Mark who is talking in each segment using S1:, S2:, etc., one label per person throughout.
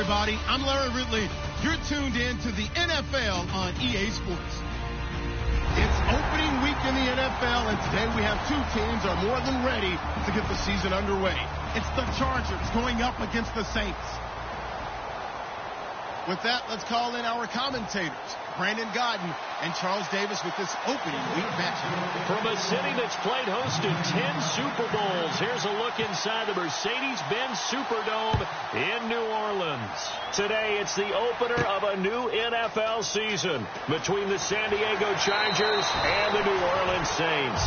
S1: everybody. I'm Larry Ridley. You're tuned in to the NFL on EA Sports. It's opening week in the NFL, and today we have two teams are more than ready to get the season underway. It's the Chargers going up against the Saints. With that, let's call in our commentators, Brandon Godden and Charles Davis, with this opening week matchup.
S2: From a city that's played host to 10 Super Bowls, here's a look inside the Mercedes-Benz Superdome in New Orleans. Today, it's the opener of a new NFL season between the San Diego Chargers and the New Orleans Saints.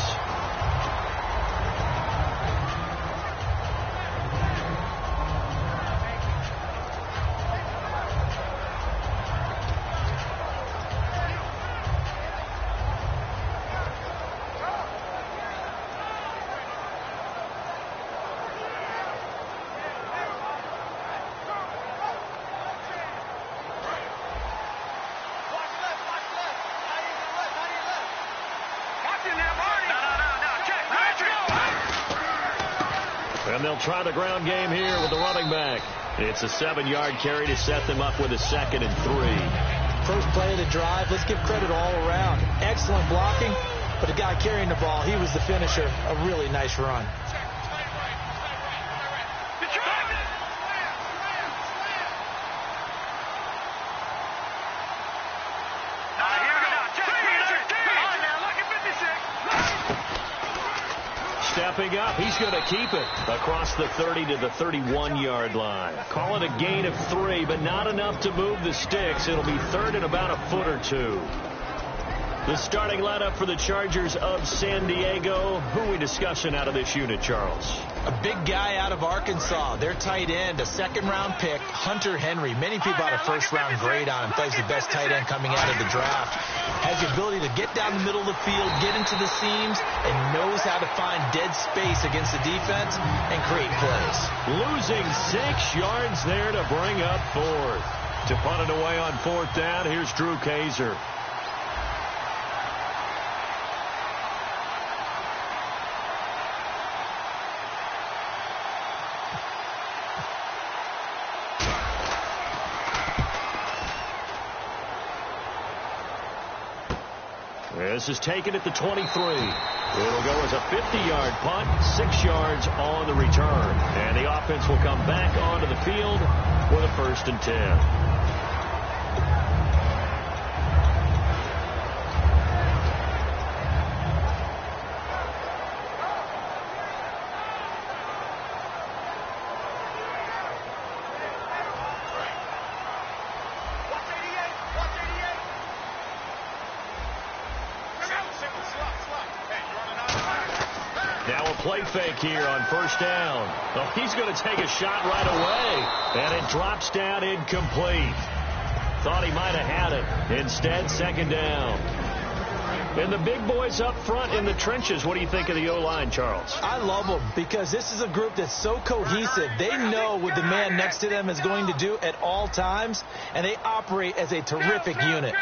S2: And they'll try the ground game here with the running back. It's a 7-yard carry to set them up with a 2nd and 3.
S3: First play of the drive, let's give credit all around. Excellent blocking, but the guy carrying the ball, he was the finisher. A really nice run.
S2: Stepping up, he's going to keep it across the 30 to the 31-yard line. Call it a gain of 3, but not enough to move the sticks. It'll be 3rd and about a foot or 2. The starting lineup for the Chargers of San Diego. Who are we discussing out of this unit, Charles?
S3: A big guy out of Arkansas. Their tight end, a 2nd-round pick, Hunter Henry. Many people had a 1st-round grade on him. Thought he's the best tight end coming out of the draft. Has the ability to get down the middle of the field, get into the seams, and knows how to find dead space against the defense and create plays.
S2: Losing 6 yards there to bring up 4th. To punt it away on 4th down, here's Drew Kaiser. This is taken at the 23. It'll go as a 50-yard punt, 6 yards on the return. And the offense will come back onto the field with a 1st and 10. Now a play fake here on 1st down. Oh, he's going to take a shot right away. And it drops down incomplete. Thought he might have had it. Instead, 2nd down. And the big boys up front in the trenches. What do you think of the O-line, Charles?
S3: I love them because this is a group that's so cohesive. They know what the man next to them is going to do at all times, and they operate as a terrific unit.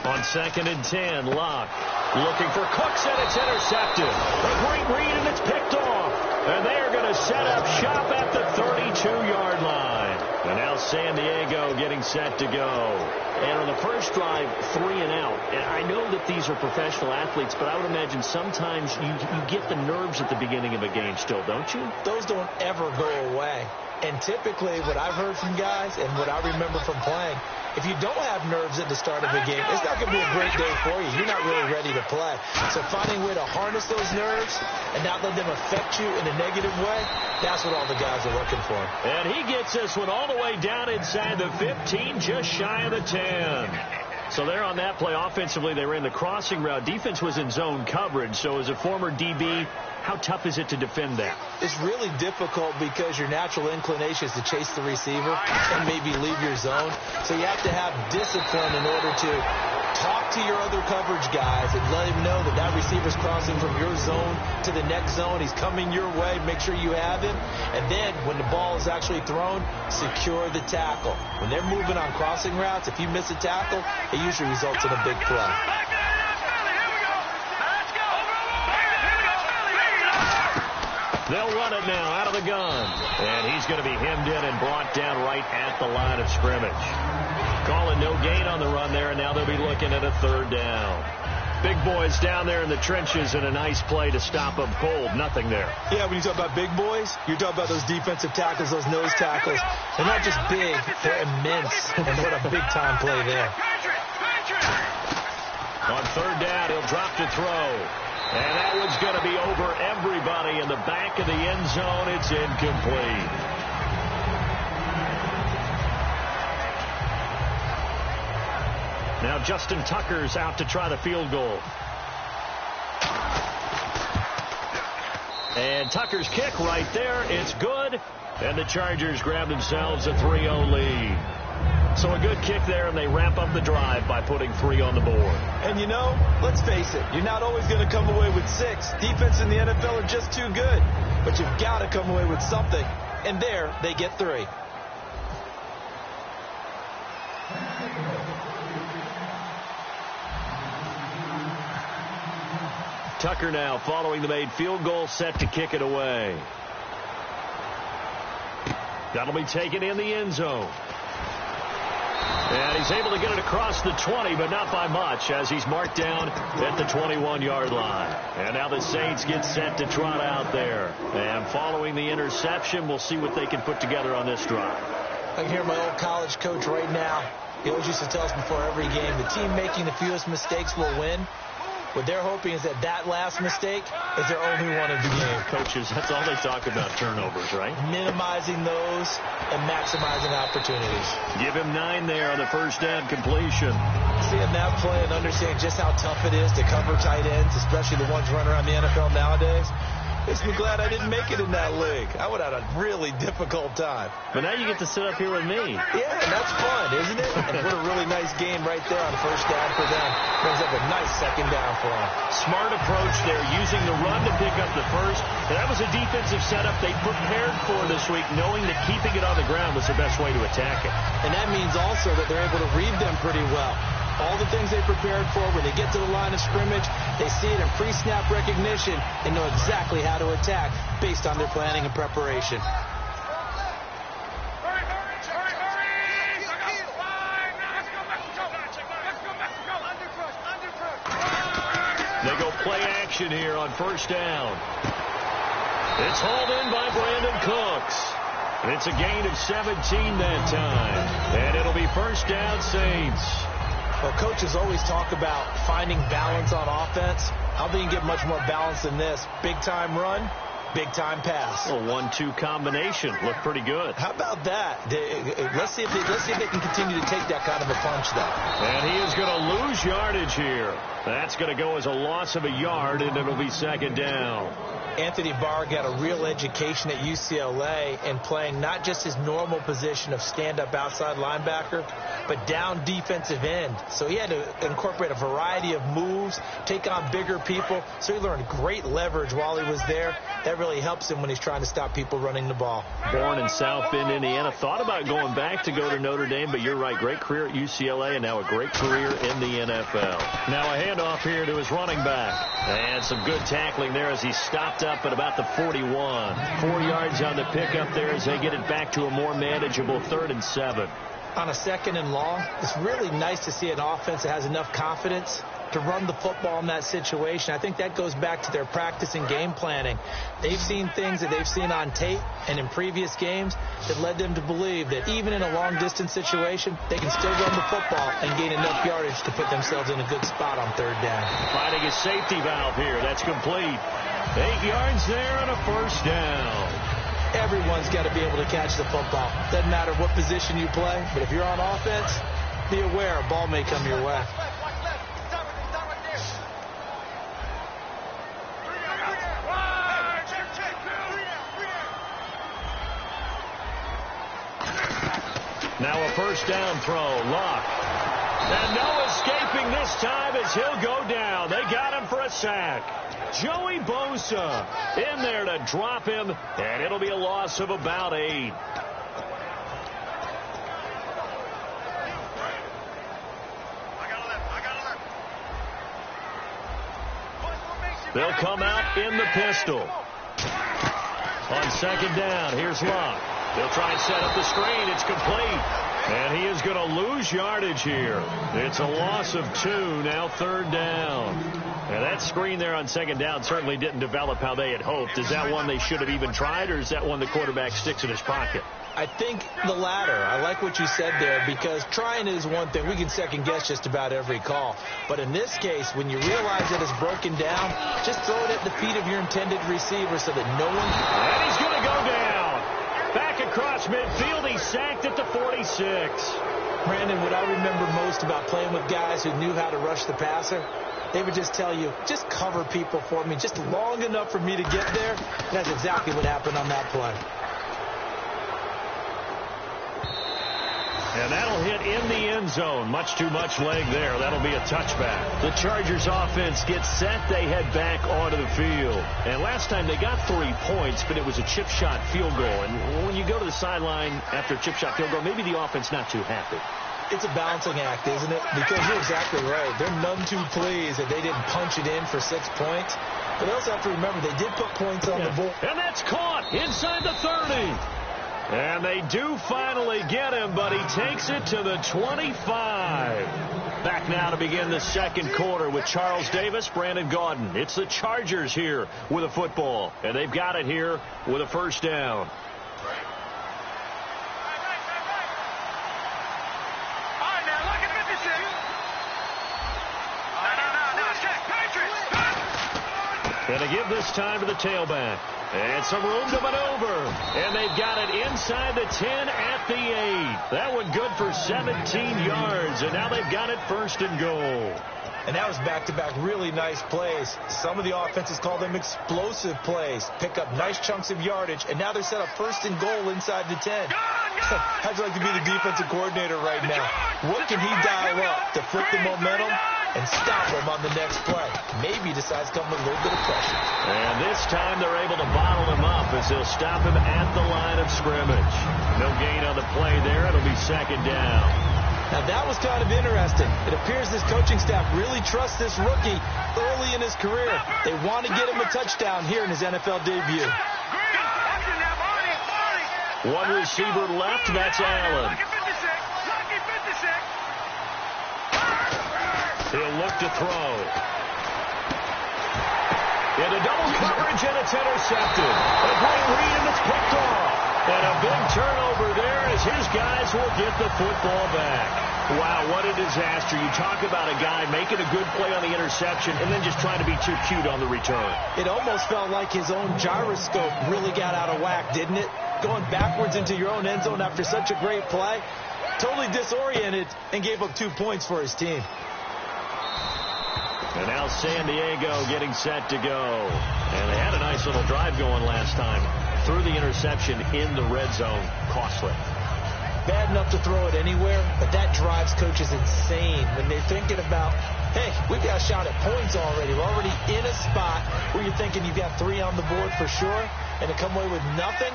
S2: On 2nd and 10, Locke looking for Cooks, and it's intercepted. A great read, and it's picked off. And they are going to set up shop at the 32-yard line. And now San Diego getting set to go. And on the first drive, 3 and out. And I know that these are professional athletes, but I would imagine sometimes you get the nerves at the beginning of a game still, don't you?
S3: Those don't ever go away. And typically what I've heard from guys and what I remember from playing, if you don't have nerves at the start of a game, it's not going to be a great day for you. You're not really ready to play. So finding a way to harness those nerves and not let them affect you in a negative way, that's what all the guys are looking for.
S2: And he gets this one all the way down inside the 15, just shy of the 10. So there on that play, offensively, they ran the crossing route. Defense was in zone coverage. So as a former DB, how tough is it to defend that?
S3: It's really difficult because your natural inclination is to chase the receiver and maybe leave your zone. So you have to have discipline in order to talk to your other coverage guys and let him know that that receiver's crossing from your zone to the next zone. He's coming your way. Make sure you have him. And then when the ball is actually thrown, secure the tackle. When they're moving on crossing routes, if you miss a tackle, it usually results in a big play.
S2: They'll run it now out of the gun. And he's going to be hemmed in and brought down right at the line of scrimmage. Calling no gain on the run there, and now they'll be looking at a 3rd down. Big boys down there in the trenches, and a nice play to stop them cold. Nothing there.
S3: Yeah, when you talk about big boys, you're talking about those defensive tackles, those nose tackles. They're not just big, they're immense. And what a big-time play there.
S2: On 3rd down, he'll drop to throw. And that one's going to be over everybody in the back of the end zone. It's incomplete. Now Justin Tucker's out to try the field goal. And Tucker's kick right there. It's good. And the Chargers grab themselves a 3-0 lead. So a good kick there, and they wrap up the drive by putting 3 on the board.
S3: And you know, let's face it, you're not always going to come away with 6. Defense in the NFL are just too good. But you've got to come away with something. And there, they get 3.
S2: Tucker now following the made field goal, set to kick it away. That'll be taken in the end zone. And he's able to get it across the 20, but not by much, as he's marked down at the 21-yard line. And now the Saints get set to trot out there. And following the interception, we'll see what they can put together on this drive.
S3: I can hear my old college coach right now. He always used to tell us before every game, the team making the fewest mistakes will win. What they're hoping is that that last mistake is their only one of the game.
S2: Coaches, that's all they talk about, turnovers, right?
S3: Minimizing those and maximizing opportunities.
S2: Give him 9 there on the 1st down completion.
S3: Seeing that play and understanding just how tough it is to cover tight ends, especially the ones running around the NFL nowadays, makes me glad I didn't make it in that league. I would have had a really difficult time.
S2: But now you get to sit up here with me.
S3: Yeah, and that's fun, isn't it? And what a really nice game right there on 1st down for them. Brings up a nice 2nd down for them.
S2: Smart approach there, using the run to pick up the first. And that was a defensive setup they prepared for this week, knowing that keeping it on the ground was the best way to attack it.
S3: And that means also that they're able to read them pretty well. All the things they prepared for, when they get to the line of scrimmage, they see it in pre-snap recognition and know exactly how to attack based on their planning and preparation.
S2: They go play action here on 1st down. It's hauled in by Brandon Cooks. It's a gain of 17 that time. And it'll be 1st down, Saints.
S3: Well, coaches always talk about finding balance on offense. I don't think you can get much more balance than this. Big-time run, big-time pass.
S2: A 1-2 combination. Looked pretty good.
S3: How about that? Let's see if they can continue to take that kind of a punch, though.
S2: And he is going to lose yardage here. That's going to go as a loss of a yard, and it'll be 2nd down.
S3: Anthony Barr got a real education at UCLA in playing not just his normal position of stand-up outside linebacker, but down defensive end. So he had to incorporate a variety of moves, take on bigger people. So he learned great leverage while he was there. That really helps him when he's trying to stop people running the ball.
S2: Born in South Bend, Indiana. Thought about going back to go to Notre Dame, but you're right. Great career at UCLA and now a great career in the NFL. Now a handoff here to his running back. And some good tackling there as he stopped up at about the 41. 4 yards on the pickup there as they get it back to a more manageable 3rd and 7.
S3: On a 2nd and long, it's really nice to see an offense that has enough confidence to run the football in that situation. I think that goes back to their practice and game planning. They've seen things that they've seen on tape and in previous games that led them to believe that even in a long-distance situation, they can still run the football and gain enough yardage to put themselves in a good spot on 3rd down.
S2: Finding a safety valve here. That's complete. 8 yards there and a 1st down.
S3: Everyone's got to be able to catch the football. Doesn't matter what position you play, but if you're on offense, be aware a ball may come your way.
S2: Now a 1st down throw. Luck. And no escaping this time as he'll go down. They got him for a sack. Joey Bosa in there to drop him, and it'll be a loss of about 8. They'll come out in the pistol. On second down, here's Locke. They'll try and set up the screen. It's complete. And he is going to lose yardage here. It's a loss of 2, now third down. And that screen there on second down certainly didn't develop how they had hoped. Is that one they should have even tried, or is that one the quarterback sticks in his pocket?
S3: I think the latter. I like what you said there, because trying is one thing. We can second-guess just about every call. But in this case, when you realize that it's broken down, just throw it at the feet of your intended receiver so that no one...
S2: And he's going to go down. Back across midfield, he's sacked at the 46.
S3: Brandon, what I remember most about playing with guys who knew how to rush the passer, they would just tell you, just cover people for me, just long enough for me to get there. That's exactly what happened on that play.
S2: And that'll hit in the end zone. Much too much leg there. That'll be a touchback. The Chargers offense gets set. They head back onto the field. And last time they got 3 points, but it was a chip shot field goal. And when you go to the sideline after a chip shot field goal, maybe the offense not too happy.
S3: It's a balancing act, isn't it? Because you're exactly right. They're none too pleased that they didn't punch it in for 6 points. But they also have to remember they did put points on the board.
S2: And that's caught inside the 30. And they do finally get him, but he takes it to the 25. Back now to begin the second quarter with Charles Davis, Brandon Gaudin. It's the Chargers here with a football, and they've got it here with a first down. Going to give this time to the tailback. And some room to maneuver. And they've got it inside the 10 at the 8. That one good for 17 yards. And now they've got it first and goal.
S3: And that was back-to-back really nice plays. Some of the offenses call them explosive plays. Pick up nice chunks of yardage. And now they're set up first and goal inside the 10. How'd you like to be the defensive coordinator right now? What can he dial up to flip the momentum and stop him on the next play? Maybe decides to come with a little bit of pressure.
S2: And this time they're able to bottle him up as they'll stop him at the line of scrimmage. No gain on the play there. It'll be second down.
S3: Now that was kind of interesting. It appears this coaching staff really trusts this rookie early in his career. They want to get him a touchdown here in his NFL debut.
S2: One receiver left, that's Allen. He'll look to throw. Into double coverage, and it's intercepted. A great read, and it's picked off. And a big turnover there as his guys will get the football back. Wow, what a disaster. You talk about a guy making a good play on the interception and then just trying to be too cute on the return.
S3: It almost felt like his own gyroscope really got out of whack, didn't it? Going backwards into your own end zone after such a great play. Totally disoriented and gave up 2 points for his team.
S2: And now San Diego getting set to go. And they had a nice little drive going last time. Threw the interception in the red zone. Costly.
S3: Bad enough to throw it anywhere, but that drives coaches insane when they're thinking about, hey, we've got a shot at points already. We're already in a spot where you're thinking you've got 3 on the board for sure, and to come away with nothing,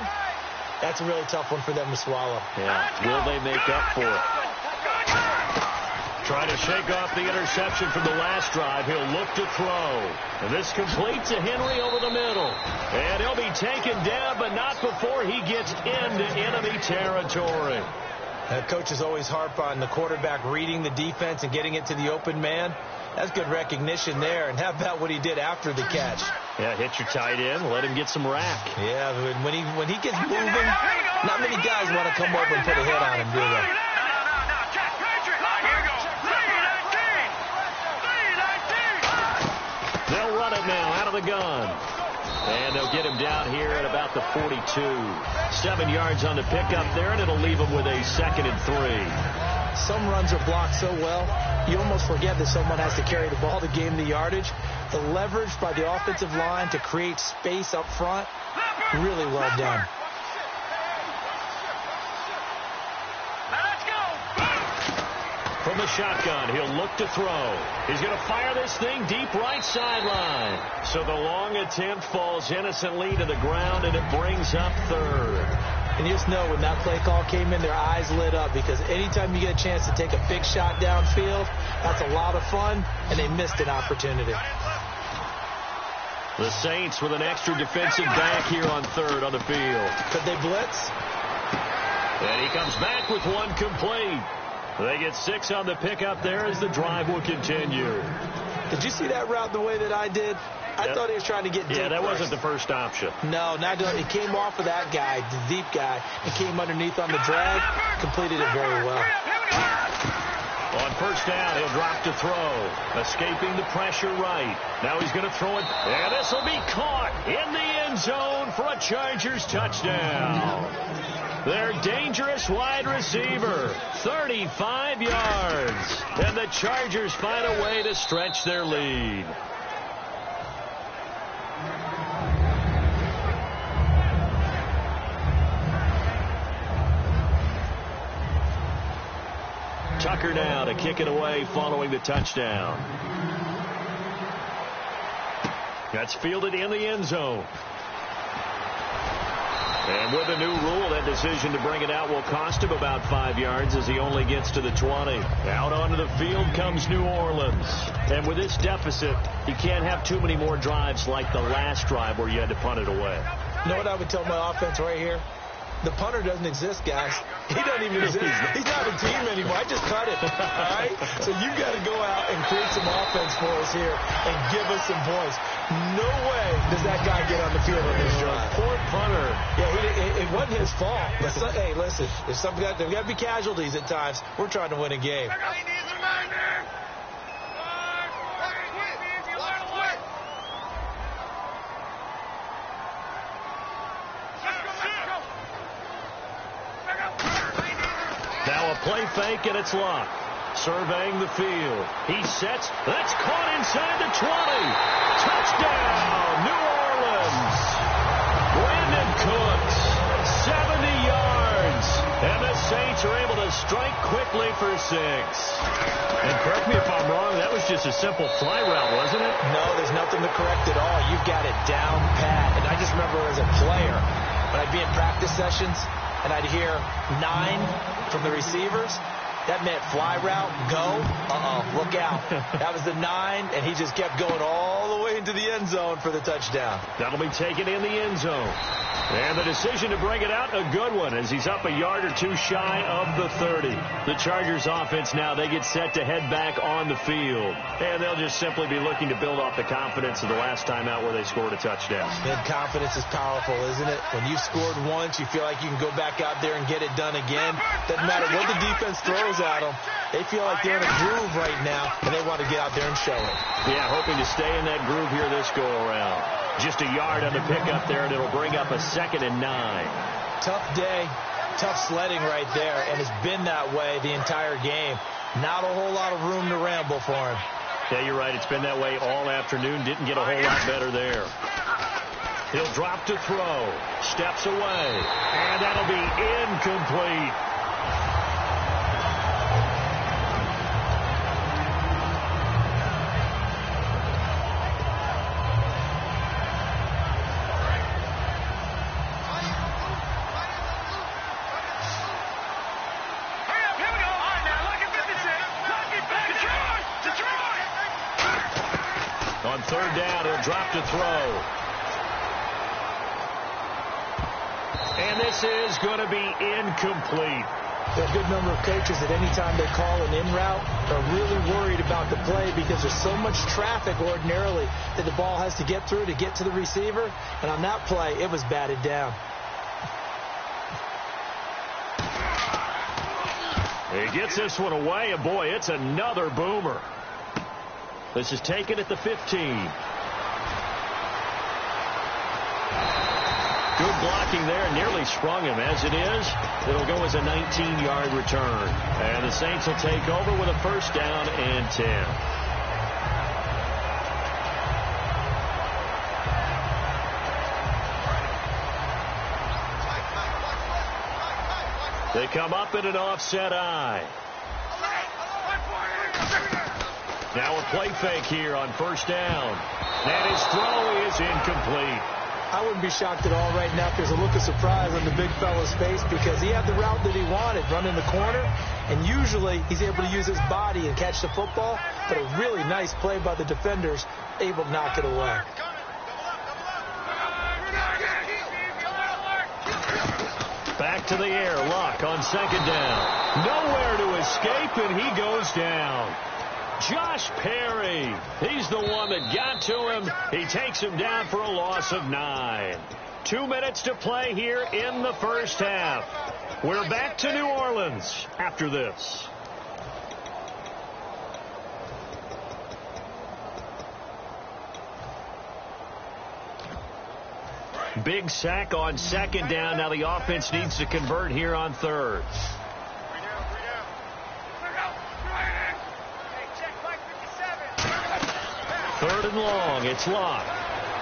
S3: that's a really tough one for them to swallow.
S2: Yeah, will they make up for it? Trying to shake off the interception from the last drive. He'll look to throw. And this completes to Henry over the middle. And he'll be taken down, but not before he gets into enemy territory.
S3: Coaches always harp on the quarterback reading the defense and getting it to the open man. That's good recognition there. And how about what he did after the catch?
S2: Yeah, hit your tight end, let him get some rack.
S3: Yeah, when he gets moving, not many guys want to come over and put a hit on him, do they?
S2: They'll run it now out of the gun. And they'll get him down here at about the 42. 7 yards on the pickup there, and it'll leave him with a 2nd and 3.
S3: Some runs are blocked so well, you almost forget that someone has to carry the ball to gain the yardage. The leverage by the offensive line to create space up front, really well done.
S2: From the shotgun, he'll look to throw. He's going to fire this thing deep right sideline. So the long attempt falls innocently to the ground, and it brings up 3rd.
S3: And you just know when that play call came in, their eyes lit up, because anytime you get a chance to take a big shot downfield, that's a lot of fun, and they missed an opportunity.
S2: The Saints with an extra defensive back here on third on the field.
S3: Could they blitz?
S2: And he comes back with one complete. They get 6 on the pickup there as the drive will continue.
S3: Did you see that route the way that I did? I thought he was trying to get deep.
S2: Yeah, that
S3: first.
S2: wasn't the first option.
S3: No, it came off of that guy, the deep guy, and came underneath on the drag. Completed it very well.
S2: On first down, he'll drop to throw. Escaping the pressure right. Now he's going to throw it. And this will be caught in the end zone for a Chargers touchdown. Their dangerous wide receiver, 35 yards. And the Chargers find a way to stretch their lead. Tucker now to kick it away following the touchdown. That's fielded in the end zone. And with a new rule, that decision to bring it out will cost him about 5 yards as he only gets to the 20. Out onto the field comes New Orleans. And with this deficit, you can't have too many more drives like the last drive where you had to punt it away.
S3: You know what I would tell my offense right here? The punter doesn't exist, guys. He doesn't even exist. He's not a team anymore. I just cut it. All right? So you've got to go out and create some offense for us here and give us some points. No way does that guy get on the field on this drive.
S2: Poor punter.
S3: Yeah, it wasn't his fault. But hey, listen, there's got to be casualties at times. We're trying to win a game.
S2: Now a play fake, and it's locked. Surveying the field. He sets. That's caught inside the 20. Touchdown, New Orleans. Brandon Cooks, 70 yards. And the Saints are able to strike quickly for 6. And correct me if I'm wrong, that was just a simple fly route, wasn't it?
S3: No, there's nothing to correct at all. You've got it down pat. And I just remember as a player, when I'd be in practice sessions, and I'd hear 9 from the receivers. That meant fly route, go, look out. That was the 9, and he just kept going all the way into the end zone for the touchdown.
S2: That'll be taken in the end zone. And the decision to bring it out, a good one, as he's up a yard or two shy of the 30. The Chargers offense now, they get set to head back on the field. And they'll just simply be looking to build off the confidence of the last time out where they scored a touchdown.
S3: Man, confidence is powerful, isn't it? When you've scored once, you feel like you can go back out there and get it done again. Doesn't matter what the defense throws at them. They feel like they're in a groove right now, and they want to get out there and show it.
S2: Yeah, hoping to stay in that groove here this go-around. Just a yard on the pickup there, and it'll bring up a 2nd and 9.
S3: Tough day, tough sledding right there, and it's been that way the entire game. Not a whole lot of room to ramble for him.
S2: Yeah, you're right. It's been that way all afternoon. Didn't get a whole lot better there. He'll drop to throw. Steps away. And that'll be incomplete. On third down, he'll drop to throw. And this is going to be incomplete.
S3: There are a good number of coaches that any time they call an in route are really worried about the play because there's so much traffic ordinarily that the ball has to get through to get to the receiver. And on that play, it was batted down.
S2: He gets this one away, and boy, it's another boomer. This is taken at the 15. Good blocking there, nearly sprung him. As it is, it'll go as a 19-yard return. And the Saints will take over with a first down and 10. They come up in an offset eye. Now a play fake here on first down. And his throw is incomplete.
S3: I wouldn't be shocked at all right now if there's a look of surprise on the big fella's face because he had the route that he wanted, running the corner, and usually he's able to use his body and catch the football, but a really nice play by the defenders, able to knock it away.
S2: to the air. Luck on second down. Nowhere to escape, and he goes down. Josh Perry, he's the one that got to him. He takes him down for a loss of 9. 2 minutes to play here in the first half. We're back to New Orleans after this. Big sack on second down. Now the offense needs to convert here on third. Third and long. It's Locke.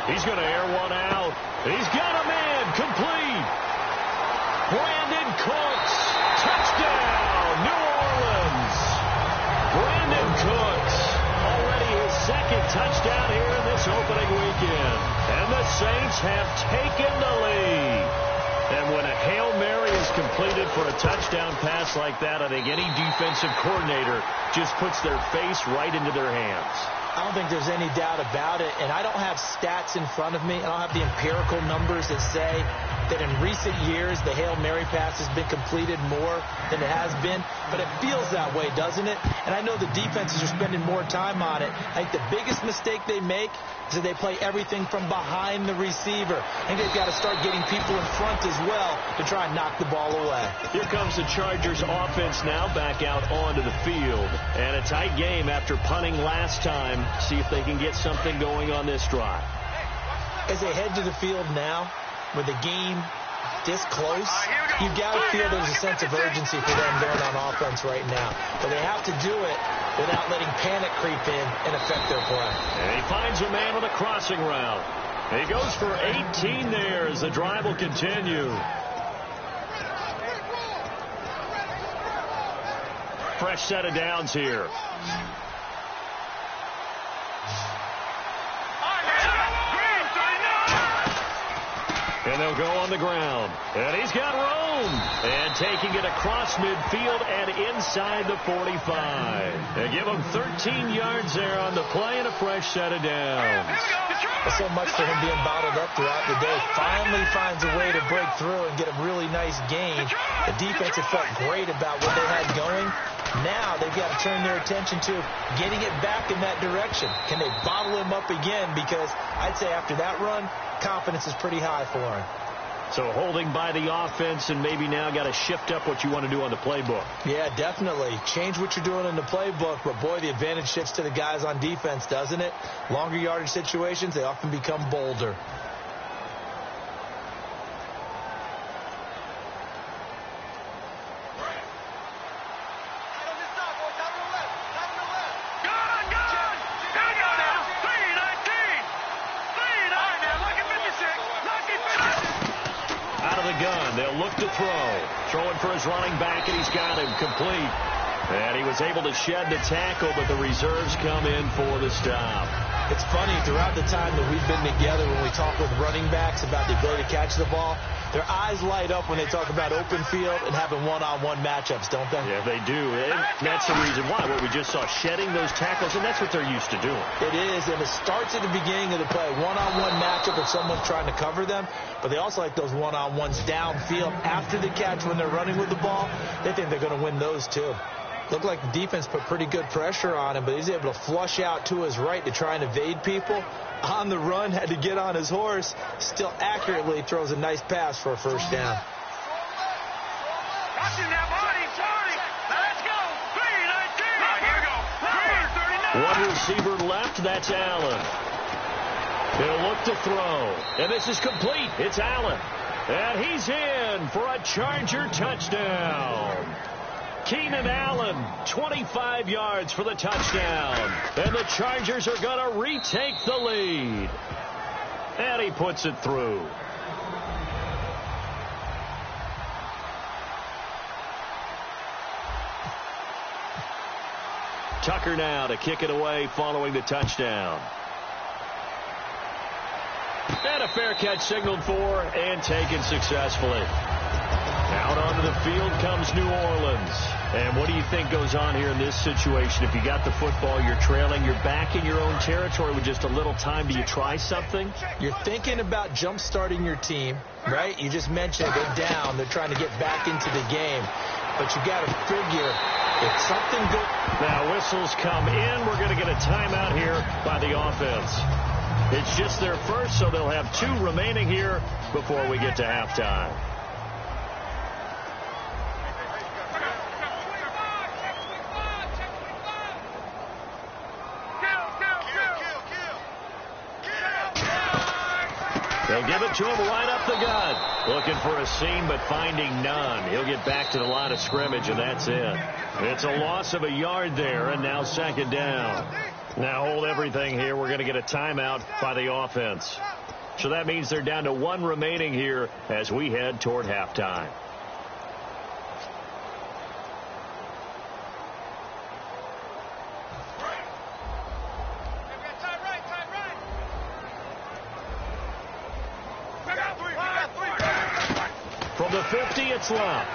S2: He's going to air one out. He's got a man. Complete. Brandon Cooks. Touchdown, New Orleans. Brandon Cooks. Already his second touchdown here in this opening weekend. And the Saints have taken the lead. And when a Hail Mary is completed for a touchdown pass like that, I think any defensive coordinator just puts their face right into their hands.
S3: I don't think there's any doubt about it, and I don't have stats in front of me. I don't have the empirical numbers that say that in recent years the Hail Mary pass has been completed more than it has been, but it feels that way, doesn't it? And I know the defenses are spending more time on it. I think the biggest mistake they make is that they play everything from behind the receiver. I think they've got to start getting people in front as well to try and knock the ball away.
S2: Here comes the Chargers offense now back out onto the field. And a tight game after punting last time. See if they can get something going on this drive.
S3: As they head to the field now, with the game this close, you've got to feel there's a sense of urgency for them going on offense right now. But they have to do it without letting panic creep in and affect their play.
S2: And he finds a man on the crossing route. He goes for 18 there as the drive will continue. Fresh set of downs here. And they'll go on the ground. And he's got room. And taking it across midfield and inside the 45. They give him 13 yards there on the play and a fresh set of downs.
S3: So much for him being bottled up throughout the day. Finally finds a way to break through and get a really nice gain. The defense had felt great about what they had going. Now they've got to turn their attention to getting it back in that direction. Can they bottle him up again? Because I'd say after that run, confidence is pretty high for him.
S2: So holding by the offense and maybe now got to shift up what you want to do on the playbook.
S3: Yeah, definitely. Change what you're doing in the playbook, but boy, the advantage shifts to the guys on defense, doesn't it? Longer yardage situations, they often become bolder.
S2: They'll look to throw. Throwing for his running back, and he's got him complete. And he was able to shed the tackle, but the reserves come in for the stop.
S3: It's funny, throughout the time that we've been together, when we talk with running backs about the ability to catch the ball, their eyes light up when they talk about open field and having one-on-one matchups, don't they?
S2: Yeah, they do. And that's the reason why. What we just saw, shedding those tackles, and that's what they're used to doing.
S3: It is, and it starts at the beginning of the play. One-on-one matchup if someone's trying to cover them, but they also like those one-on-ones downfield after the catch when they're running with the ball. They think they're going to win those, too. Looked like the defense put pretty good pressure on him, but he's able to flush out to his right to try and evade people. On the run, had to get on his horse. Still accurately throws a nice pass for a first down.
S2: One receiver left, that's Allen. He'll look to throw. And this is complete. It's Allen. And he's in for a Charger touchdown. Keenan Allen, 25 yards for the touchdown. And the Chargers are going to retake the lead. And he puts it through. Tucker now to kick it away following the touchdown. And a fair catch signaled for and taken successfully. Out onto the field comes New Orleans. And what do you think goes on here in this situation? If you got the football, you're trailing, you're back in your own territory with just a little time. Do you try something?
S3: You're thinking about jump-starting your team, right? You just mentioned they're down. They're trying to get back into the game. But you got to figure if something goes...
S2: Now whistles come in. We're going to get a timeout here by the offense. It's just their first, so they'll have 2 remaining here before we get to halftime. They'll give it to him right up the gut. Looking for a seam, but finding none. He'll get back to the line of scrimmage, and that's it. It's a loss of a yard there, and now second down. Now hold everything here. We're going to get a timeout by the offense. So that means they're down to 1 remaining here as we head toward halftime. From the 50, it's Love.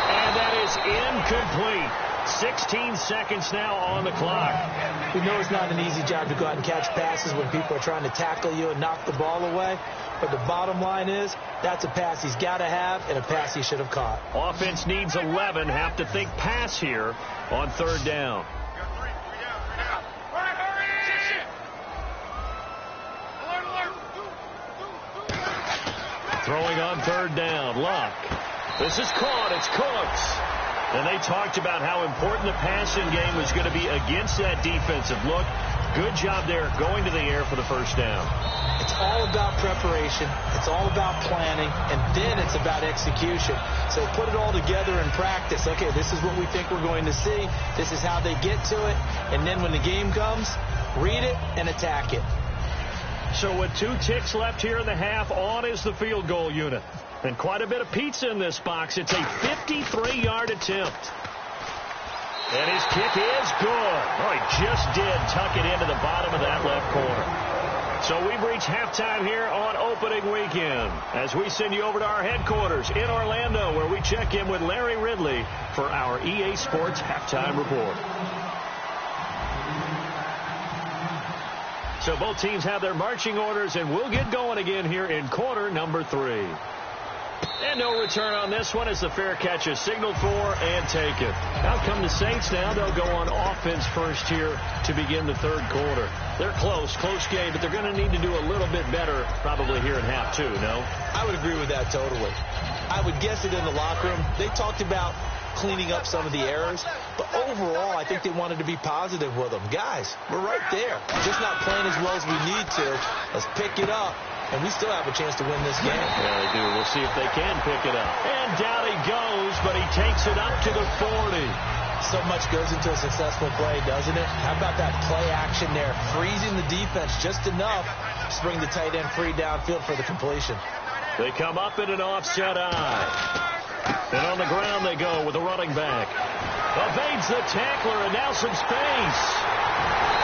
S2: And that is incomplete. 16 seconds now on the clock.
S3: We know it's not an easy job to go out and catch passes when people are trying to tackle you and knock the ball away. But the bottom line is, that's a pass he's got to have and a pass he should have caught.
S2: Offense needs 11. Have to think pass here on third down. Throwing on third down. Luck. This is caught. It's Cooks. And they talked about how important the passing game was going to be against that defensive look. Good job there going to the air for the first down.
S3: It's all about preparation. It's all about planning. And then it's about execution. So put it all together in practice. Okay, this is what we think we're going to see. This is how they get to it. And then when the game comes, read it and attack it.
S2: So with 2 ticks left here in the half, on is the field goal unit. And quite a bit of pizza in this box. It's a 53-yard attempt. And his kick is good. Oh, he just did tuck it into the bottom of that left corner. So we've reached halftime here on opening weekend as we send you over to our headquarters in Orlando, where we check in with Larry Ridley for our EA Sports Halftime Report. So both teams have their marching orders, and we'll get going again here in quarter number 3. And no return on this one as the fair catch is signaled for and taken. Out come the Saints now. They'll go on offense first here to begin the third quarter. They're close game, but they're going to need to do a little bit better probably here in half 2, no?
S3: I would agree with that totally. I would guess it in the locker room. They talked about cleaning up some of the errors, but overall I think they wanted to be positive with them. Guys, we're right there. Just not playing as well as we need to. Let's pick it up, and we still have a chance to win this game.
S2: Yeah, they do. We'll see if they can pick it up. And down he goes, but he takes it up to the 40.
S3: So much goes into a successful play, doesn't it? How about that play action there? Freezing the defense just enough to bring the tight end free downfield for the completion.
S2: They come up in an offset eye. And on the ground they go with the running back. Evades the tackler, and now some space.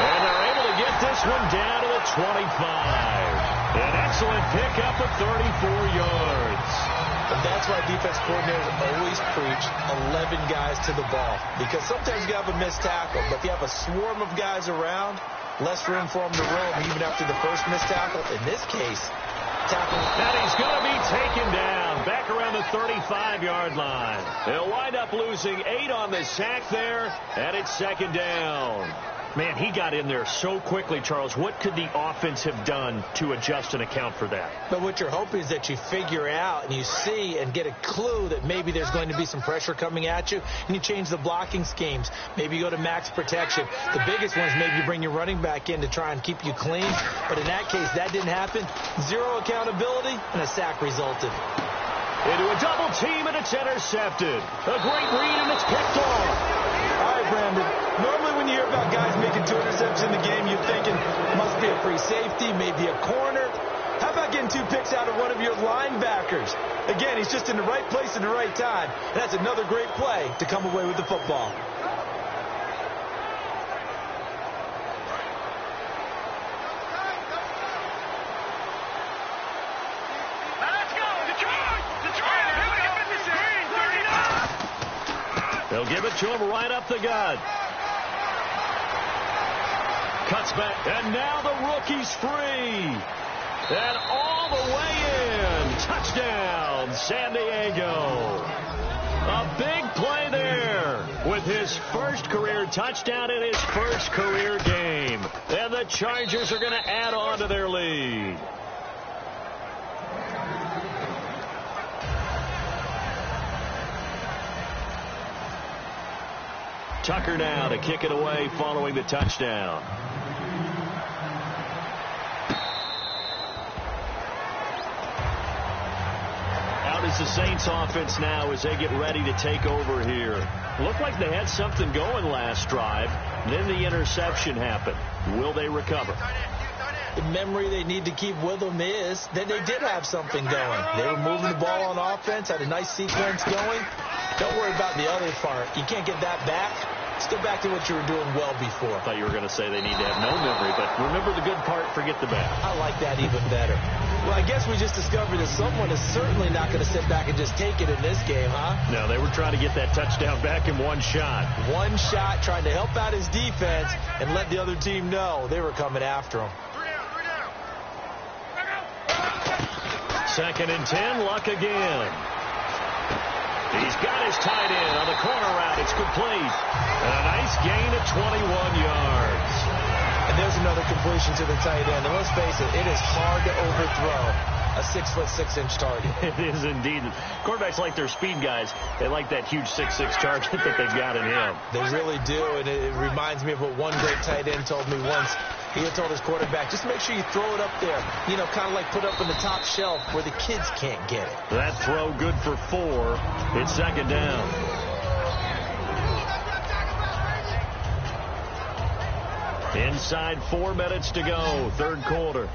S2: And they're able to get this one down to the 25. An excellent pickup of 34 yards.
S3: And that's why defense coordinators always preach 11 guys to the ball. Because sometimes you have a missed tackle, but if you have a swarm of guys around, less room for them to roam even after the first missed tackle. In this case, tackle.
S2: And he's going to be taken down back around the 35-yard line. They'll wind up losing 8 on the sack there, and it's second down. Man, he got in there so quickly, Charles. What could the offense have done to adjust and account for that?
S3: But what you're hoping is that you figure out and you see and get a clue that maybe there's going to be some pressure coming at you, and you change the blocking schemes. Maybe you go to max protection. The biggest one is maybe you bring your running back in to try and keep you clean. But in that case, that didn't happen. 0 accountability, and a sack resulted.
S2: Into a double team, and it's intercepted. A great read, and it's picked off.
S3: All right, Brandon. Normally when you hear about guys making 2 interceptions in the game, you're thinking must be a free safety, maybe a corner. How about getting 2 picks out of one of your linebackers? Again, he's just in the right place at the right time. And that's another great play to come away with the football.
S2: it to him right up the gut. Cuts back, and now the rookie's free. And all the way in. Touchdown, San Diego. A big play there with his first career touchdown in his first career game. And the Chargers are going to add on to their lead. Tucker now to kick it away following the touchdown. Out is the Saints offense now as they get ready to take over here. Looked like they had something going last drive. Then the interception happened. Will they recover?
S3: The memory they need to keep with them is that they did have something going. They were moving the ball on offense, had a nice sequence going. Don't worry about the other part. You can't get that back. Let's go back to what you were doing well before.
S2: I thought you were going to say they need to have no memory, but remember the good part, forget the bad.
S3: I like that even better. Well, I guess we just discovered that someone is certainly not going to sit back and just take it in this game, huh?
S2: No, they were trying to get that touchdown back in one shot.
S3: One shot, trying to help out his defense and let the other team know they were coming after him.
S2: 2nd and 10, Luck again. He's got his tight end on the corner route. It's complete. And a nice gain of 21 yards.
S3: And there's another completion to the tight end. And let's face it, it is hard to overthrow a 6'6" target.
S2: It is indeed. Quarterbacks like their speed guys. They like that huge 6'6" target that they've got in him.
S3: They really do. And it reminds me of what one great tight end told me once. He had told his quarterback, just make sure you throw it up there. You know, kind of like put up in the top shelf where the kids can't get it.
S2: That throw good for 4. It's 2nd down. Inside 4 minutes to go, 3rd quarter.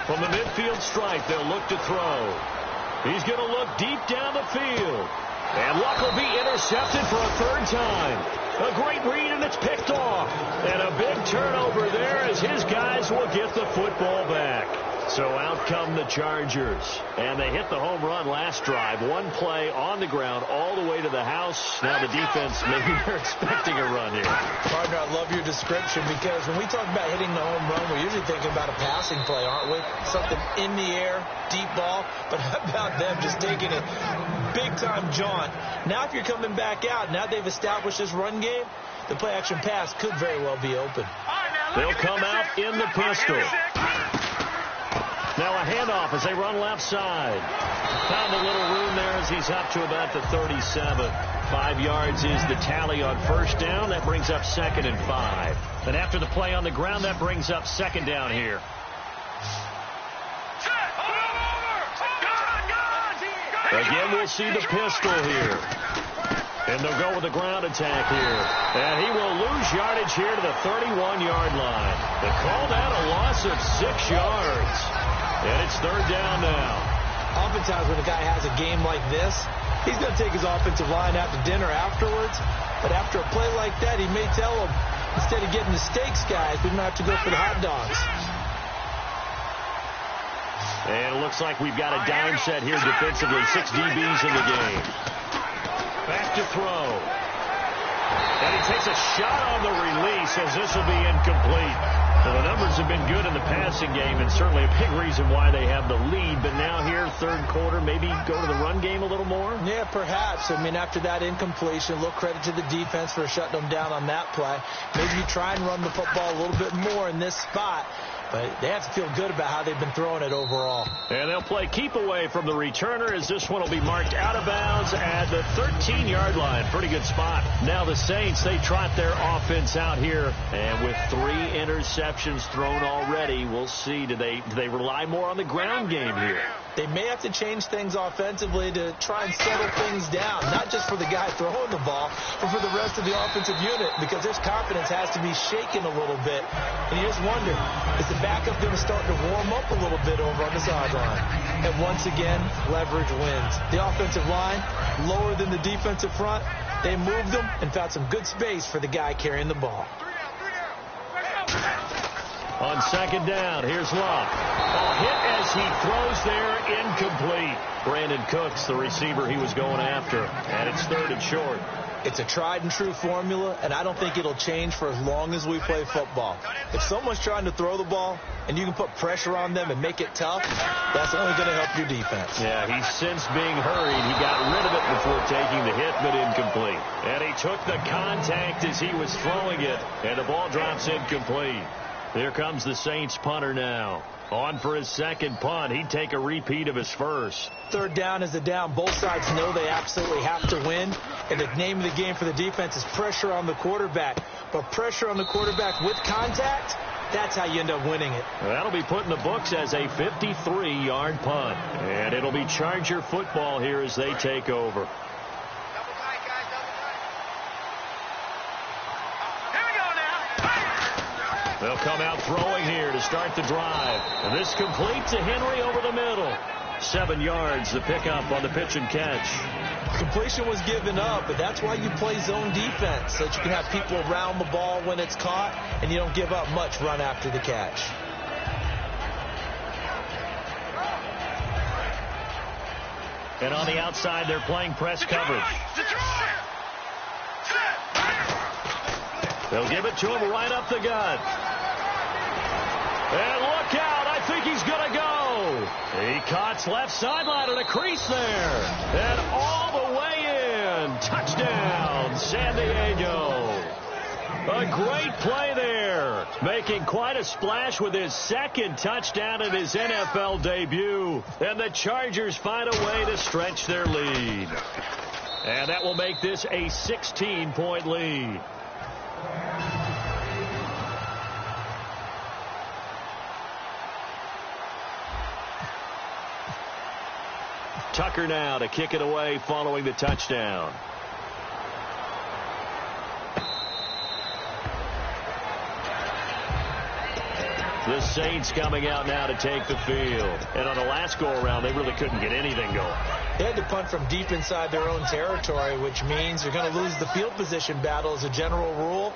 S2: From the midfield stripe, they'll look to throw. He's going to look deep down the field. And Luck will be intercepted for a 3rd time. A great read, and it's picked off. And a big turnover there as his guys will get the football back. So out come the Chargers. And they hit the home run last drive. One play on the ground all the way to the house. Now the defense, maybe they're expecting a run here.
S3: Partner, I love your description because when we talk about hitting the home run, we're usually thinking about a passing play, aren't we? Something in the air, deep ball. But how about them just taking it big-time jaunt? Now if you're coming back out, now they've established this run game, the play-action pass could very well be open.
S2: They'll come out in the pistol. Now a handoff as they run left side. Found a little room there as he's up to about the 37. 5 yards is the tally on 1st down. That brings up 2nd and 5. And after the play on the ground, that brings up 2nd down here. Again, we'll see the pistol here. And they'll go with the ground attack here. And he will lose yardage here to the 31-yard line. They call that a loss of 6 yards. And it's 3rd down now.
S3: Oftentimes when a guy has a game like this, he's going to take his offensive line out to dinner afterwards. But after a play like that, he may tell them, instead of getting the steaks, guys, we might have to go for the hot dogs.
S2: And it looks like we've got a dime set here defensively. 6 DBs in the game. Back to throw. And he takes a shot on the release as this will be incomplete. Well, the numbers have been good in the passing game and certainly a big reason why they have the lead. But now here, 3rd quarter, maybe go to the run game a little more?
S3: Yeah, perhaps. I mean, after that incompletion, a little credit to the defense for shutting them down on that play. Maybe you try and run the football a little bit more in this spot. But they have to feel good about how they've been throwing it overall.
S2: And they'll play keep away from the returner as this one will be marked out of bounds at the 13-yard line. Pretty good spot. Now the Saints, they trot their offense out here. And with 3 interceptions thrown already, we'll see. Do they rely more on the ground game here?
S3: They may have to change things offensively to try and settle things down. Not just for the guy throwing the ball, but for the rest of the offensive unit. Because their confidence has to be shaken a little bit. And you just wonder, is the backup going to start to warm up a little bit over on the sideline? And once again, leverage wins. The offensive line, lower than the defensive front. They moved them and found some good space for the guy carrying the ball.
S2: On second down, here's Locke. Hit as he throws there, incomplete. Brandon Cooks, the receiver he was going after, and it's 3rd and short.
S3: It's a tried-and-true formula, and I don't think it'll change for as long as we play football. If someone's trying to throw the ball and you can put pressure on them and make it tough, that's only going to help your defense.
S2: Yeah, he's since being hurried. He got rid of it before taking the hit, but incomplete. And he took the contact as he was throwing it, and the ball drops incomplete. Here comes the Saints punter now. On for his second punt. He'd take a repeat of his first.
S3: 3rd down is a down. Both sides know they absolutely have to win. And the name of the game for the defense is pressure on the quarterback. But pressure on the quarterback with contact, that's how you end up winning it.
S2: That'll be put in the books as a 53-yard punt. And it'll be Charger football here as they take over. They'll come out throwing here to start the drive. And this complete to Henry over the middle. 7 yards, the pickup on the pitch and catch.
S3: Completion was given up, but that's why you play zone defense, so that you can have people around the ball when it's caught, and you don't give up much run after the catch.
S2: And on the outside, they're playing press coverage. They'll give it to him right up the gut. And look out, I think he's going to go. He cuts left sideline and a crease there. And all the way in. Touchdown, San Diego. A great play there. Making quite a splash with his 2nd touchdown in his NFL debut. And the Chargers find a way to stretch their lead. And that will make this a 16-point lead. Tucker now to kick it away following the touchdown. The Saints coming out now to take the field. And on the last go-around, they really couldn't get anything going.
S3: They had to punt from deep inside their own territory, which means they're going to lose the field position battle as a general rule.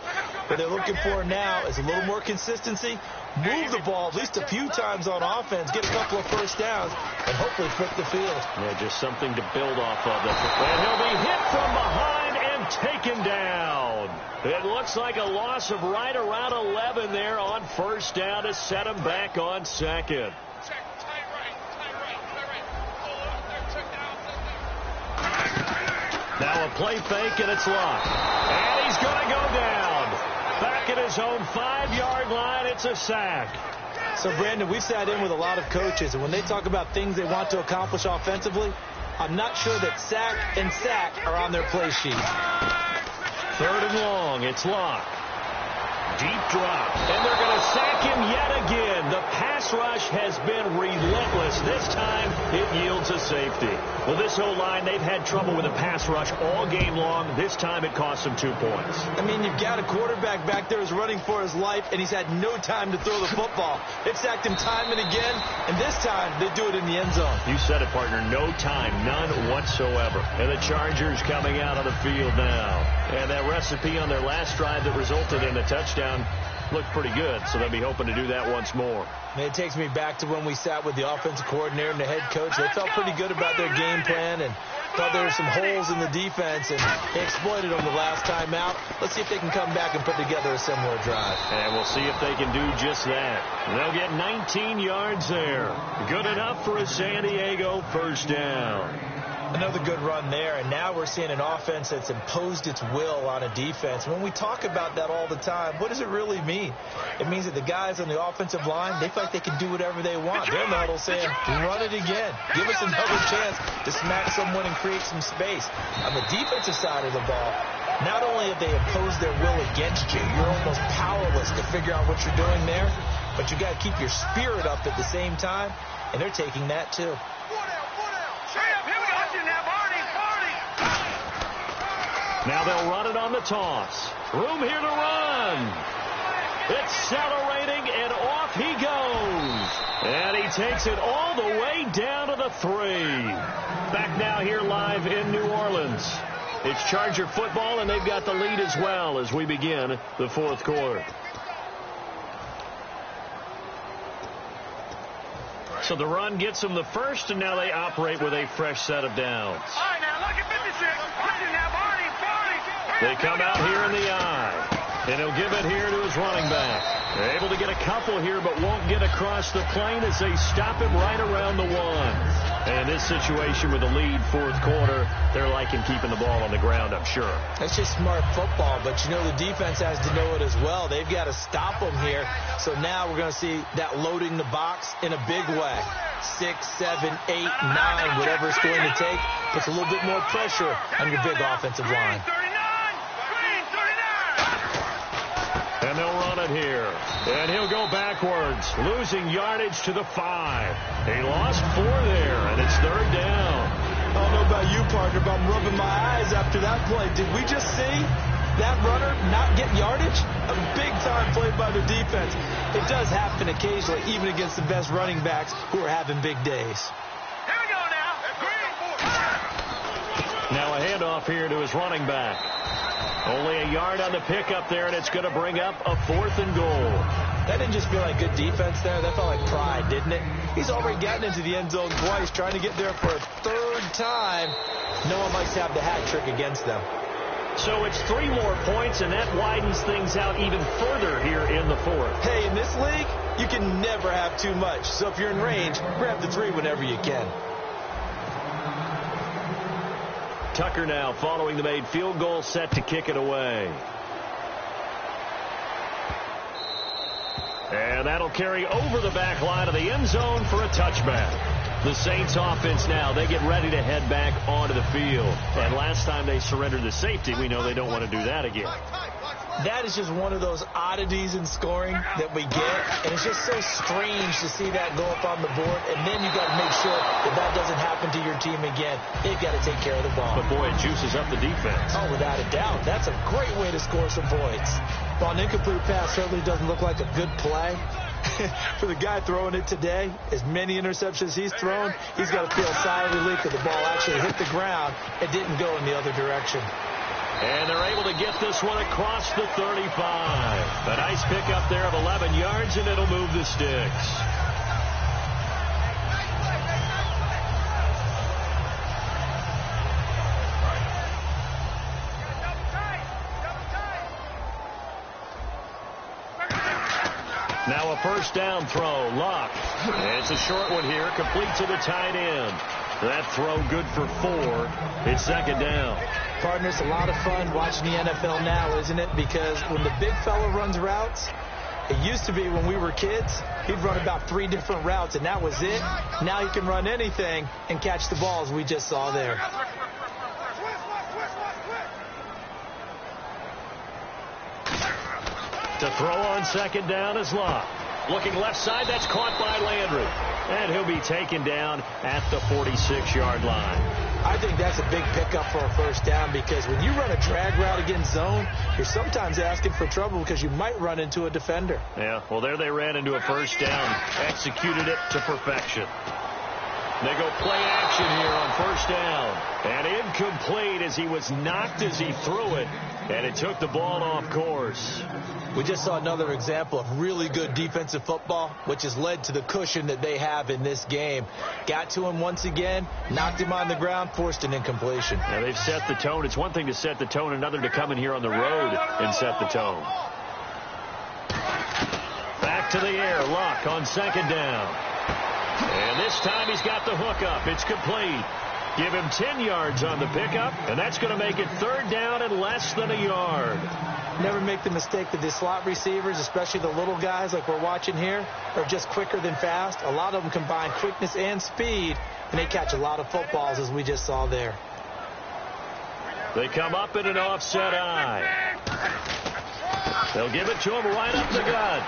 S3: What they're looking for now is a little more consistency, move the ball at least a few times on offense, get a couple of first downs, and hopefully flip the field.
S2: Yeah, just something to build off of. And he'll be hit from behind and taken down. It looks like a loss of right around 11 there on first down to set him back on second. Now a play fake, and it's Locke. And he's going to go down. Back at his own 5-yard line, it's a sack.
S3: So, Brandon, we've sat in with a lot of coaches, and when they talk about things they want to accomplish offensively, I'm not sure that sack and sack are on their play sheet.
S2: 3rd and long, it's Locke. Deep drop, and they're going to sack him yet again. The pass rush has been relentless. This time, it yields a safety. Well, this whole line, they've had trouble with the pass rush all game long. This time, it cost them 2 points.
S3: I mean, you've got a quarterback back there who's running for his life, and he's had no time to throw the football. They've sacked him time and again, and this time, they do it in the end zone.
S2: You said it, partner. No time, none whatsoever. And the Chargers coming out on the field now. And that recipe on their last drive that resulted in a touchdown looked pretty good, so they'll be hoping to do that once more.
S3: And it takes me back to when we sat with the offensive coordinator and the head coach. They felt pretty good about their game plan and thought there were some holes in the defense, and they exploited them the last time out. Let's see if they can come back and put together a similar drive.
S2: And we'll see if they can do just that. They'll get 19 yards there. Good enough for a San Diego first down.
S3: Another good run there, and now we're seeing an offense that's imposed its will on a defense. When we talk about that all the time, what does it really mean? It means that the guys on the offensive line, they feel like they can do whatever they want. They're in the huddle saying, run it again. Give us another chance to smack someone and create some space. On the defensive side of the ball, not only have they imposed their will against you, you're almost powerless to figure out what you're doing there, but you got to keep your spirit up at the same time, and they're taking that too.
S2: Now they'll run it on the toss. Room here to run. Accelerating, and off he goes. And he takes it all the way down to the 3. Back now here live in New Orleans. It's Charger football, and they've got the lead as well as we begin the 4th quarter. So the run gets them the first, and now they operate with a fresh set of downs.
S4: All right, now look at 56. Listen now, Barney.
S2: They come out here in the eye, and he'll give it here to his running back. They're able to get a couple here, but won't get across the plane as they stop him right around the 1. And in this situation with the lead fourth quarter, they're liking keeping the ball on the ground, I'm sure.
S3: That's just smart football, but you know the defense has to know it as well. They've got to stop them here. So now we're going to see that loading the box in a big way. 6, 7, 8, 9, whatever it's going to take, puts a little bit more pressure on your big offensive line.
S2: And they'll run it here. And he'll go backwards, losing yardage to the 5. He lost 4 there, and it's third down.
S3: I don't know about you, partner, but I'm rubbing my eyes after that play. Did we just see that runner not get yardage? A big-time play by the defense. It does happen occasionally, even against the best running backs who are having big days.
S4: Here we go now.
S2: Now a handoff here to his running back. Only a yard on the pickup there, and it's going to bring up a 4th and goal.
S3: That didn't just feel like good defense there. That felt like pride, didn't it? He's already gotten into the end zone twice, trying to get there for a 3rd time. No one likes to have the hat trick against them.
S2: So it's 3 more points, and that widens things out even further here in the 4th.
S3: Hey, in this league, you can never have too much. So if you're in range, grab the 3 whenever you can.
S2: Tucker now following the made field goal, set to kick it away. And that'll carry over the back line of the end zone for a touchback. The Saints offense now, they get ready to head back onto the field. And last time they surrendered the safety, we know they don't want to do that again.
S3: That is just one of those oddities in scoring that we get, and it's just so strange to see that go up on the board, and then you got to make sure that that doesn't happen to your team again. They've got to take care of the ball.
S2: But boy, it juices up the defense.
S3: Oh, without a doubt. That's a great way to score some points. While an incomplete pass certainly doesn't look like a good play, for the guy throwing it today, as many interceptions he's thrown, he's got to feel a sigh of relief that the ball actually hit the ground and didn't go in the other direction.
S2: And they're able to get this one across the 35. A nice pickup there of 11 yards, and it'll move the sticks. Now a first down throw. Luck. It's a short one here, complete to the tight end. That throw good for 4. It's second down.
S3: Partner, it's a lot of fun watching the NFL now, isn't it? Because when the big fella runs routes, it used to be when we were kids, he'd run about 3 different routes, and that was it. Now he can run anything and catch the balls we just saw there.
S2: To throw on second down is Luck. Looking left side, that's caught by Landry. And he'll be taken down at the 46-yard line.
S3: I think that's a big pickup for a first down because when you run a drag route against zone, you're sometimes asking for trouble because you might run into a defender.
S2: Yeah, well, there they ran into a first down, executed it to perfection. They go play action here on first down. And incomplete as he was knocked as he threw it. And it took the ball off course.
S3: We just saw another example of really good defensive football, which has led to the cushion that they have in this game. Got to him once again, knocked him on the ground, forced an incompletion.
S2: Now they've set the tone. It's one thing to set the tone, another to come in here on the road and set the tone. Back to the air, Luck on second down. And this time he's got the hook up. It's complete. Give him 10 yards on the pickup, and that's going to make it third down and less than a yard.
S3: Never make the mistake that the slot receivers, especially the little guys like we're watching here, are just quicker than fast. A lot of them combine quickness and speed, and they catch a lot of footballs as we just saw there.
S2: They come up in an offset eye. They'll give it to him right up the gut.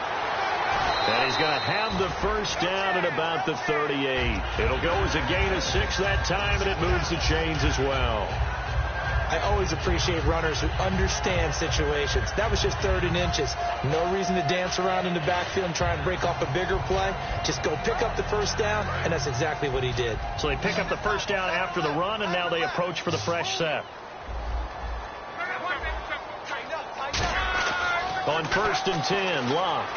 S2: And he's going to have the first down at about the 38. It'll go as a gain of 6 that time, and it moves the chains as well.
S3: I always appreciate runners who understand situations. That was just 3rd and inches. No reason to dance around in the backfield and try and break off a bigger play. Just go pick up the first down, and that's exactly what he did.
S2: So they pick up the first down after the run, and now they approach for the fresh set. On 1st and 10, Luck.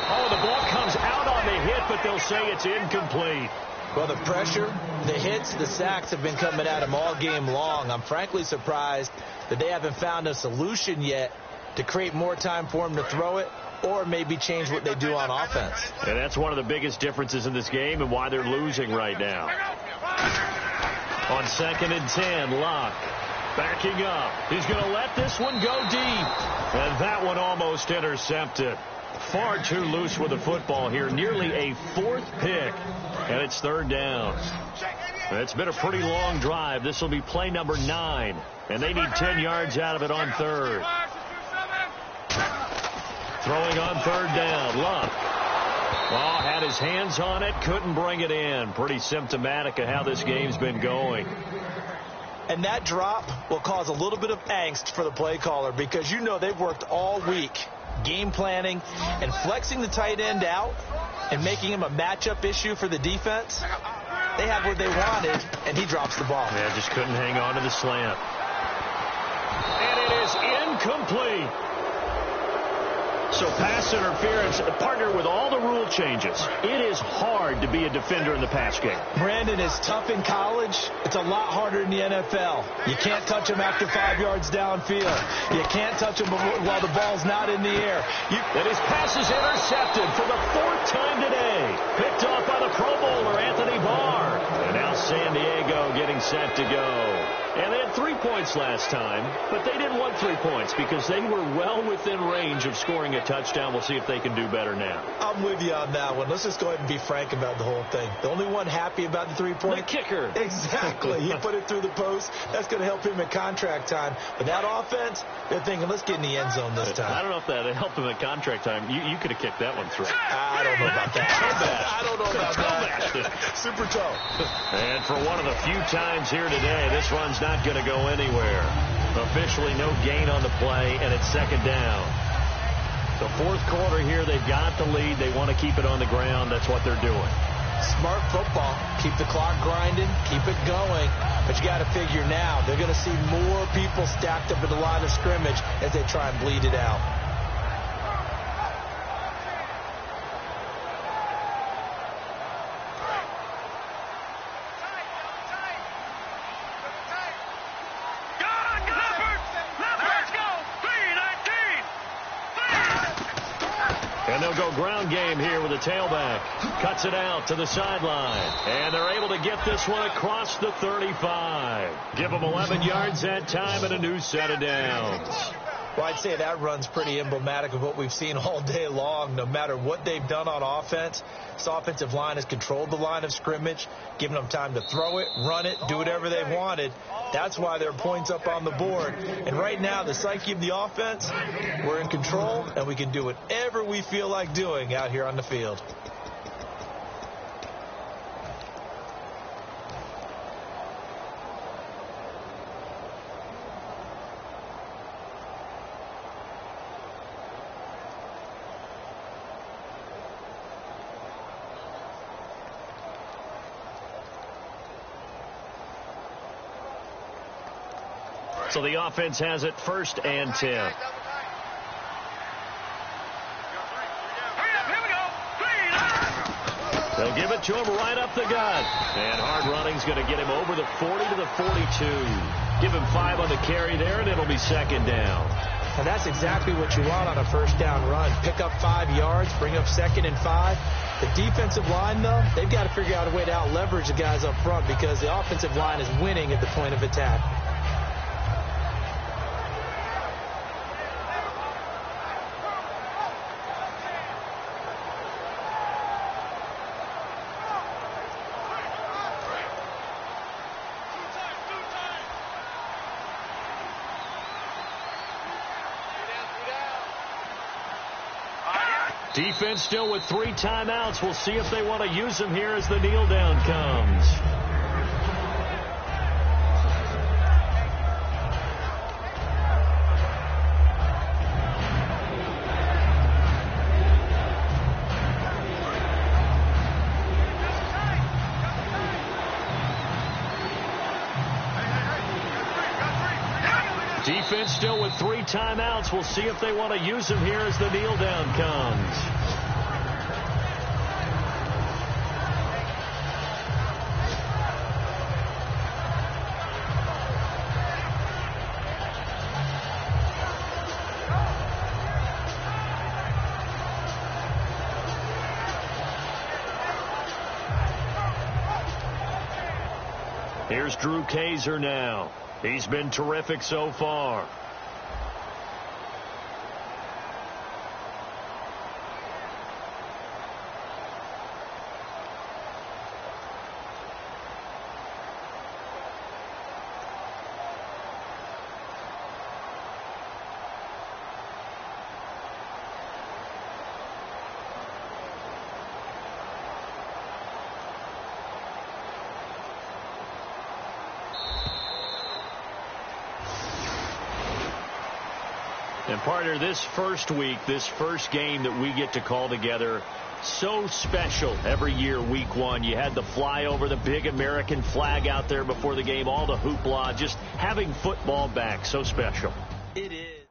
S2: Oh, the ball comes out on the hit, but they'll say it's incomplete.
S3: Well, the pressure, the hits, the sacks have been coming at him all game long. I'm frankly surprised that they haven't found a solution yet to create more time for him to throw it or maybe change what they do on offense.
S2: And that's one of the biggest differences in this game and why they're losing right now. On 2nd and 10, Locke backing up. He's going to let this one go deep. And that one almost intercepted. Far too loose with the football here. Nearly a 4th pick. And it's 3rd down. It's been a pretty long drive. This will be play number 9. And they need 10 yards out of it on 3rd. Throwing on 3rd down. Luck. Oh, had his hands on it. Couldn't bring it in. Pretty symptomatic of how this game's been going.
S3: And that drop will cause a little bit of angst for the play caller because you know they've worked all week game planning and flexing the tight end out and making him a matchup issue for the defense. They have what they wanted, and he drops the ball.
S2: Yeah, just couldn't hang on to the slant. And it is incomplete. So pass interference, partner with all the rule changes. It is hard to be a defender in the pass game.
S3: Brandon, is tough in college. It's a lot harder in the NFL. You can't touch him after 5 yards downfield. You can't touch him while the ball's not in the air.
S2: And his pass is intercepted for the 4th time today. Picked off by the Pro Bowler, Anthony Barr. And now San Diego getting set to go. And they had 3 points last time, but they didn't want 3 points because they were well within range of scoring a touchdown. We'll see if they can do better now.
S3: I'm with you on that one. Let's just go ahead and be frank about the whole thing. The only one happy about the 3-point.
S2: The kicker.
S3: Exactly. He put it through the post. That's going to help him in contract time. But that offense, they're thinking, let's get in the end zone this time.
S2: I don't know if that helped him in contract time. You could have kicked that one through.
S3: I don't know about that. I don't know about that. Super toe.
S2: And for one of the few times here today, this one's not going to go anywhere. Officially no gain on the play, and it's 2nd down. The 4th quarter here, they've got the lead. They want to keep it on the ground. That's what they're doing.
S3: Smart football. Keep the clock grinding. Keep it going. But you got to figure now, they're going to see more people stacked up at the line of scrimmage as they try and bleed it out.
S2: And they'll go ground game here with a tailback. Cuts it out to the sideline. And they're able to get this one across the 35. Give them 11 yards that time and a new set of downs.
S3: Well, I'd say that run's pretty emblematic of what we've seen all day long. No matter what they've done on offense, this offensive line has controlled the line of scrimmage, giving them time to throw it, run it, do whatever they wanted. That's why there are points up on the board. And right now, the psyche of the offense, we're in control, and we can do whatever we feel like doing out here on the field.
S2: So the offense has it 1st and 10. They'll give it to him right up the gut. And hard running's going to get him over the 40 to the 42. Give him 5 on the carry there, and it'll be 2nd down.
S3: And that's exactly what you want on a 1st down run. Pick up 5 yards, bring up 2nd and 5. The defensive line, though, they've got to figure out a way to out-leverage the guys up front because the offensive line is winning at the point of attack.
S2: Defense still with 3 timeouts. We'll see if they want to use them here as the kneel down comes. Defense still with 3 timeouts. We'll see if they want to use them here as the kneel down comes. Here's Drew Kaiser now. He's been terrific so far. And partner, this first week, this first game that we get to call together, so special every year, week one. You had the flyover, the big American flag out there before the game, all the hoopla, just having football back, so special.
S3: It is.